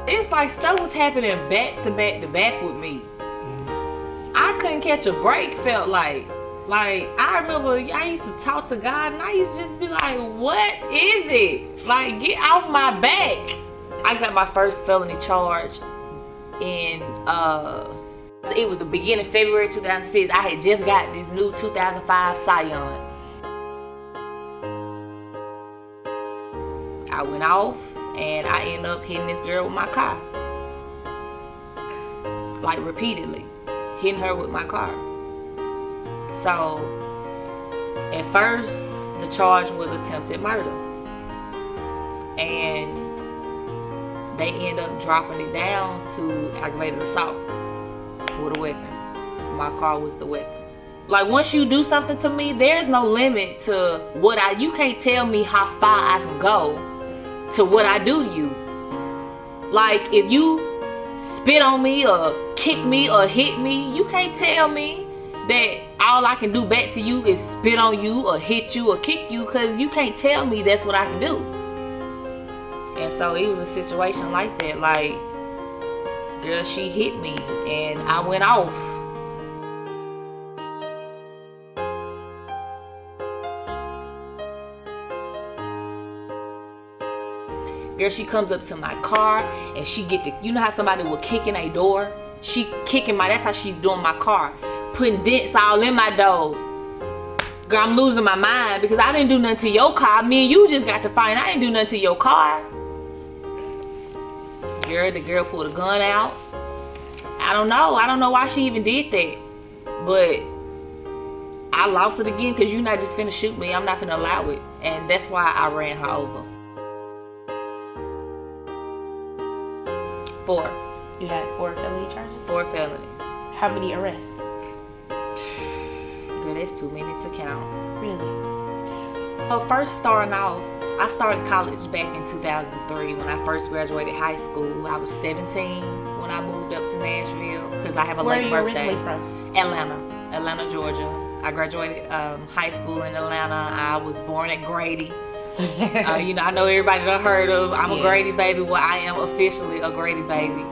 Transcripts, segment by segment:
It's like stuff was happening back to back to back with me. I couldn't catch a break, felt like I remember I used to talk to God and I used to just be like, what is it? Like, get off my back. I got my first felony charge in, it was the beginning of February 2006. I had just got this new 2005 Scion. I went off and I ended up hitting this girl with my car. Like repeatedly, hitting her with my car. So, at first, the charge was attempted murder. And they end up dropping it down to aggravated assault with a weapon. My car was the weapon. Like, once you do something to me, there's no limit to what you can't tell me how far I can go to what I do to you. Like, if you spit on me or kick me or hit me, you can't tell me that all I can do back to you is spit on you or hit you or kick you, because you can't tell me that's what I can do. And so it was a situation like that. Like, girl, she hit me and I went off. Girl, she comes up to my car and she get the, you know how somebody will kick in a door? She kicking that's how she's doing my car. Putting dents all in my doors. Girl, I'm losing my mind because I didn't do nothing to your car. Me and you just got to fight. I didn't do nothing to your car. Girl, the girl pulled a gun out. I don't know why she even did that. But I lost it again because you're not just finna shoot me. I'm not finna allow it. And that's why I ran her over. 4. You had 4 felony charges? 4 felonies. How many arrests? Girl, that's too many to count. Really? So first starting off, I started college back in 2003 when I first graduated high school. I was 17 when I moved up to Nashville because I have a late birthday. Where are you originally from? Atlanta, Georgia. I graduated high school in Atlanta. I was born at Grady. You know, I know everybody done heard of. I'm a Grady baby. Well, I am officially a Grady baby.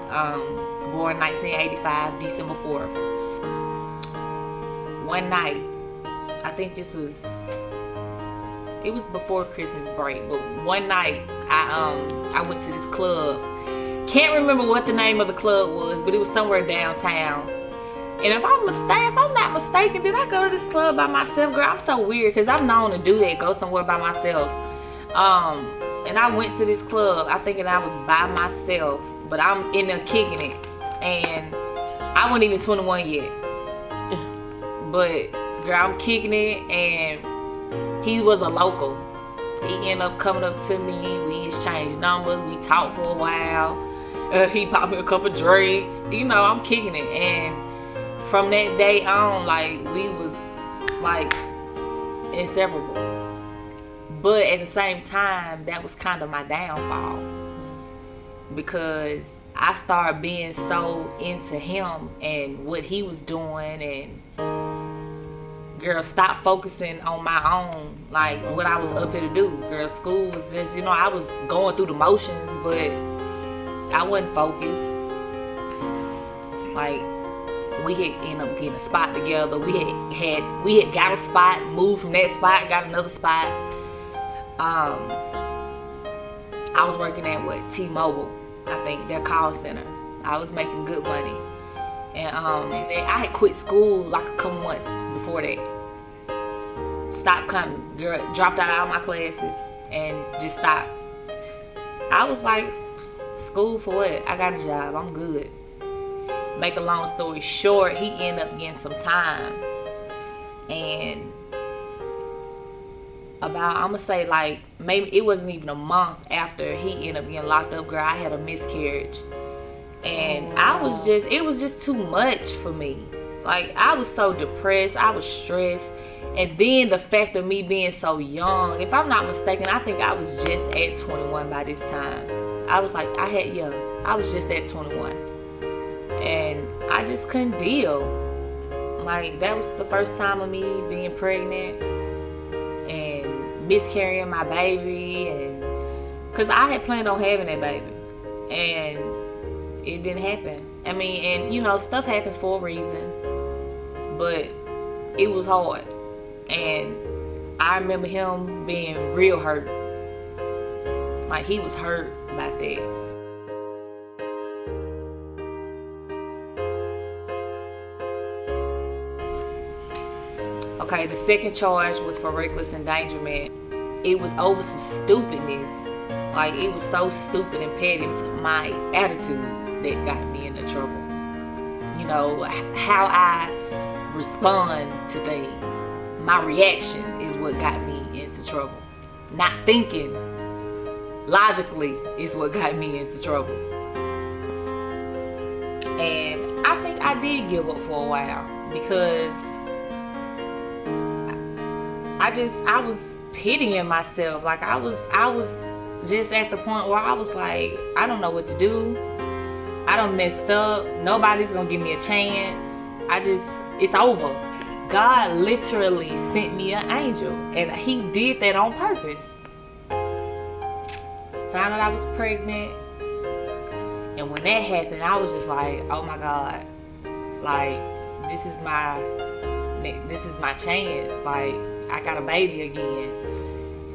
Born 1985, December 4th. One night, I think it was before Christmas break, but one night I went to this club. Can't remember what the name of the club was, but it was somewhere downtown. And if I'm not mistaken, did I go to this club by myself? Girl, I'm so weird because I'm known to do that, go somewhere by myself. And I went to this club, I thinking I was by myself, but I'm in there kicking it. And I wasn't even 21 yet. But girl, I'm kicking it, and he was a local. He ended up coming up to me. We exchanged numbers. We talked for a while. He popped me a couple drinks. You know, I'm kicking it. And from that day on, like, we was like inseparable. But at the same time, that was kind of my downfall, because I started being so into him and what he was doing, and girl, stop focusing on my own, like what I was up here to do. Girl, school was just, you know, I was going through the motions, but I wasn't focused. Like, we had ended up getting a spot together. We had got a spot, moved from that spot, got another spot. I was working at T-Mobile, I think, their call center. I was making good money, and I had quit school like a couple months before that. Stopped coming, girl, dropped out of all my classes and just stopped. I was like, school for what? I got a job, I'm good. Make a long story short, he ended up getting some time, and about, I'm gonna say, like, maybe it wasn't even a month after he ended up getting locked up, girl, I had a miscarriage. And I was just, it was just too much for me. Like, I was so depressed, I was stressed. And then the fact of me being so young, if I'm not mistaken, I think I was just at 21 by this time. I was like, I was just at 21. And I just couldn't deal. Like, that was the first time of me being pregnant and miscarrying my baby, and because I had planned on having that baby, and it didn't happen. I mean, and you know, stuff happens for a reason, but it was hard. And I remember him being real hurt. Like, he was hurt about that. Okay, the second charge was for reckless endangerment. It was over some stupidness. Like, it was so stupid and petty. It was my attitude that got me into trouble. You know, how I respond to things. My reaction is what got me into trouble. Not thinking logically is what got me into trouble. And I think I did give up for a while because I was pitying myself. Like, I was just at the point where I was like, I don't know what to do. I done messed up. Nobody's gonna give me a chance. It's over. God literally sent me an angel, and he did that on purpose. Found out I was pregnant, and when that happened, I was just like, oh my God, like, this is my chance. Like, I got a baby again,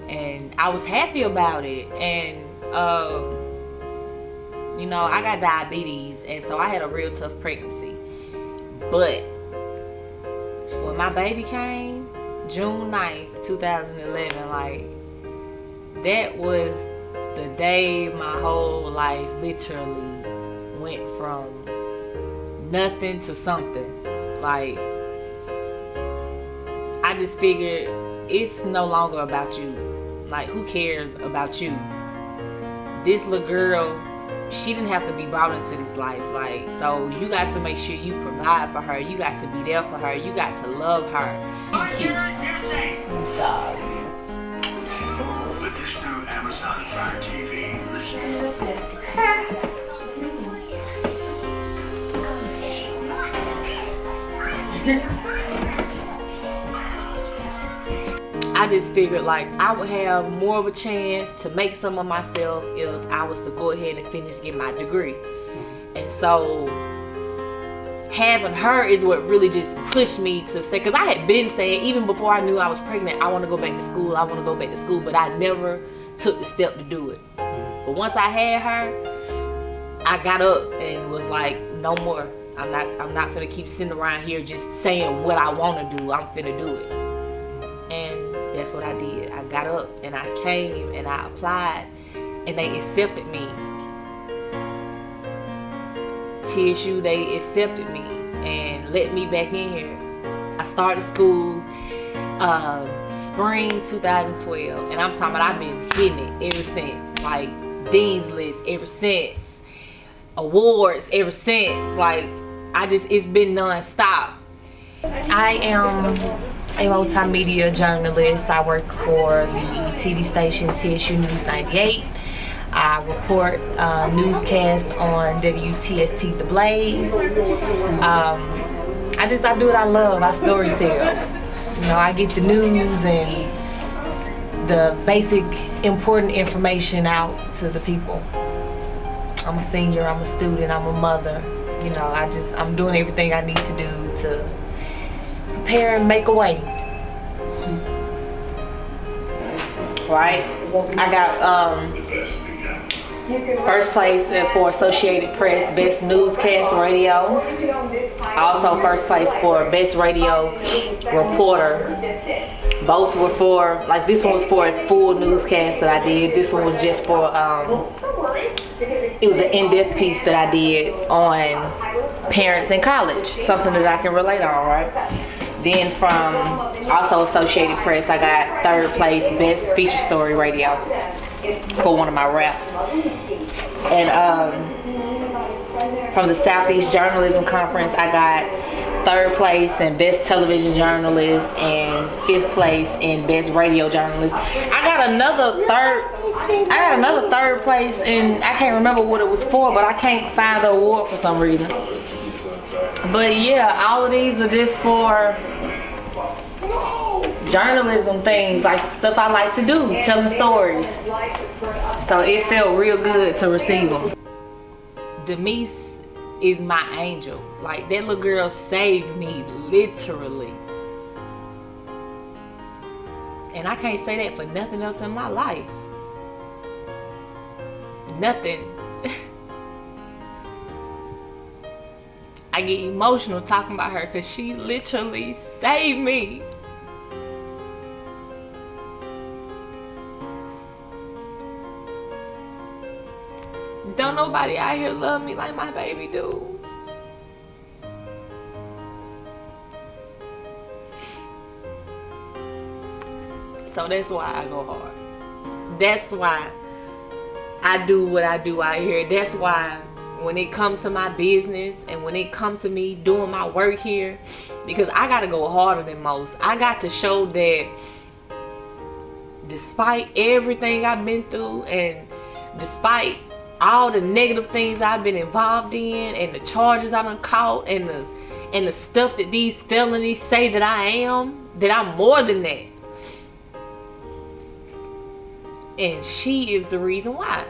and I was happy about it. And you know, I got diabetes, and so I had a real tough pregnancy. But when my baby came, June 9th, 2011, like, that was the day my whole life literally went from nothing to something. Like, I just figured it's no longer about you. Like, who cares about you? This little girl, she didn't have to be brought into this life. Like, so you got to make sure you provide for her. You got to be there for her. You got to love her. I'm sorry. With this new Amazon Fire TV, listen. I just figured, like, I would have more of a chance to make some of myself if I was to go ahead and finish getting my degree. And so having her is what really just pushed me to say, because I had been saying, even before I knew I was pregnant, I want to go back to school, I want to go back to school, but I never took the step to do it. But once I had her, I got up and was like, no more. I'm not gonna keep sitting around here just saying what I want to do. I'm finna do it. And that's what I did. I got up and I came and I applied, and they accepted me. TSU, they accepted me and let me back in here. I started school spring 2012, and I'm talking about I've been hitting it ever since. Like, Dean's List ever since, awards ever since. Like, it's been non-stop. I am a multimedia journalist. I work for the TV station TSU News 98. I report newscasts on WTST The Blaze. I do what I love. I story tell. You know, I get the news and the basic important information out to the people. I'm a senior, I'm a student, I'm a mother. You know, I'm doing everything I need to do to prepare and make a way. Right? I got first place for Associated Press Best Newscast Radio. Also first place for Best Radio Reporter. Both were for, like, this one was for a full newscast that I did. This one was just for, it was an in-depth piece that I did on parents in college. Something that I can relate on, right? Then from also Associated Press, I got third place Best Feature Story Radio for one of my raps. And from the Southeast Journalism Conference, I got third place in Best Television Journalist and fifth place in Best Radio Journalist. I got another third place, and I can't remember what it was for, but I can't find the award for some reason. But yeah, all of these are just for journalism things, like stuff I like to do, telling stories. So it felt real good to receive them. Demise is my angel. Like, that little girl saved me, literally. And I can't say that for nothing else in my life. Nothing. I get emotional talking about her because she literally saved me. Don't nobody out here love me like my baby do. So that's why I go hard. That's why I do what I do out here. That's why when it comes to my business and when it comes to me doing my work here, because I got to go harder than most. I got to show that despite everything I've been through and despite all the negative things I've been involved in and the charges I done caught and the stuff that these felonies say that I am, that I'm more than that. And she is the reason why.